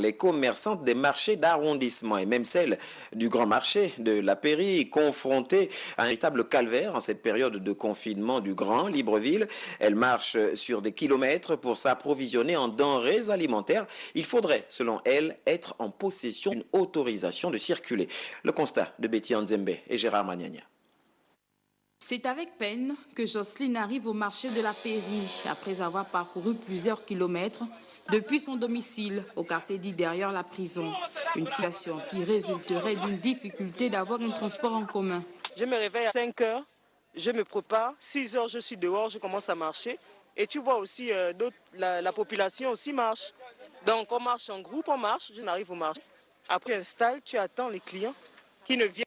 Les commerçantes des marchés d'arrondissement et même celles du grand marché de la Pairie, confrontées à un véritable calvaire en cette période de confinement du Grand Libreville. Elles marchent sur des kilomètres pour s'approvisionner en denrées alimentaires. Il faudrait, selon elles, être en possession d'une autorisation de circuler. Le constat de Betty Nzembe et Gérard Magnagna. C'est avec peine que Jocelyne arrive au marché de la Pairie après avoir parcouru plusieurs kilomètres depuis son domicile au quartier dit derrière la prison. Une situation qui résulterait d'une difficulté d'avoir un transport en commun. Je me réveille à 5 heures, je me prépare, 6 heures je suis dehors, je commence à marcher. Et tu vois aussi, la population aussi marche. Donc on marche en groupe, on marche, je n'arrive au marché. Après tu installes, tu attends les clients qui ne viennent.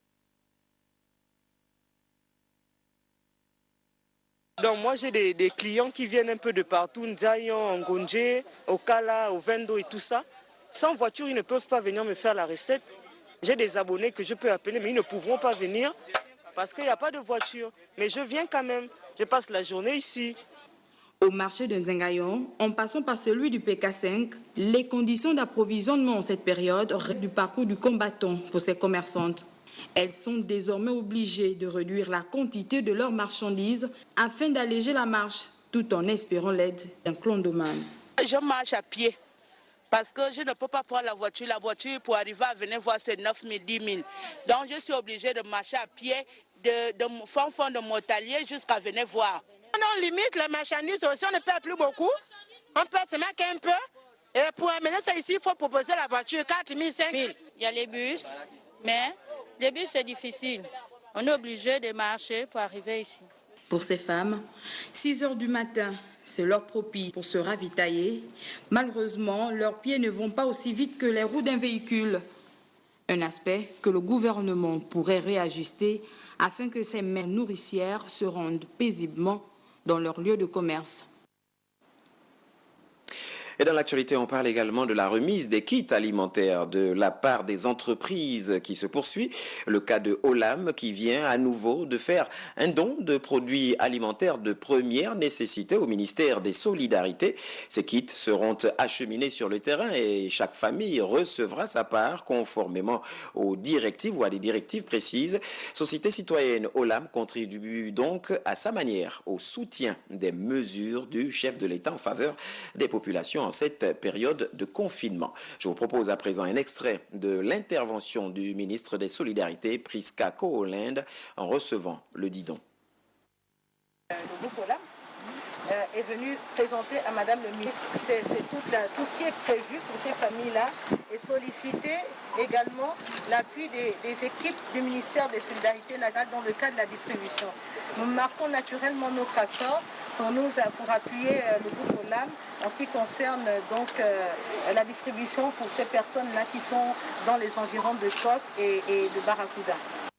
Donc moi j'ai des clients qui viennent un peu de partout, Nzayon, Ngonje, Okala, Ovendo et tout ça. Sans voiture, ils ne peuvent pas venir me faire la recette. J'ai des abonnés que je peux appeler, mais ils ne pourront pas venir parce qu'il n'y a pas de voiture. Mais je viens quand même, je passe la journée ici. Au marché de Nzengayon, en passant par celui du PK5, les conditions d'approvisionnement en cette période du parcours du combattant pour ces commerçantes. Elles sont désormais obligées de réduire la quantité de leurs marchandises afin d'alléger la marche, tout en espérant l'aide d'un clondomane. Je marche à pied parce que je ne peux pas prendre la voiture. La voiture, pour arriver à venir voir, c'est 9 000, 10 000. Donc je suis obligée de marcher à pied de fond de Montalier jusqu'à venir voir. On limite les marchandises aussi, on ne paie plus beaucoup. On peut se mettre un peu. Et pour amener ça ici, il faut proposer la voiture 4 000, 5 000. Il y a les bus, mais les bus c'est difficile. On est obligé de marcher pour arriver ici. Pour ces femmes, 6 heures du matin, c'est leur propice pour se ravitailler. Malheureusement, leurs pieds ne vont pas aussi vite que les roues d'un véhicule. Un aspect que le gouvernement pourrait réajuster afin que ces mères nourricières se rendent paisiblement dans leur lieu de commerce. Et dans l'actualité, on parle également de la remise des kits alimentaires de la part des entreprises qui se poursuit. Le cas de Olam qui vient à nouveau de faire un don de produits alimentaires de première nécessité au ministère des Solidarités. Ces kits seront acheminés sur le terrain et chaque famille recevra sa part conformément aux directives ou à des directives précises. Société citoyenne Olam contribue donc à sa manière au soutien des mesures du chef de l'État en faveur des populations en cette période de confinement. Je vous propose à présent un extrait de l'intervention du ministre des Solidarités, Priska Koolinde, en recevant le didon. Le groupe Olam est venu présenter à Madame le ministre tout ce qui est prévu pour ces familles-là et solliciter également l'appui des équipes du ministère des Solidarités nationales dans le cadre de la distribution. Nous marquons naturellement notre accord pour appuyer le groupe Olam en ce qui concerne donc la distribution pour ces personnes-là qui sont dans les environs de Coq et de Barracuda.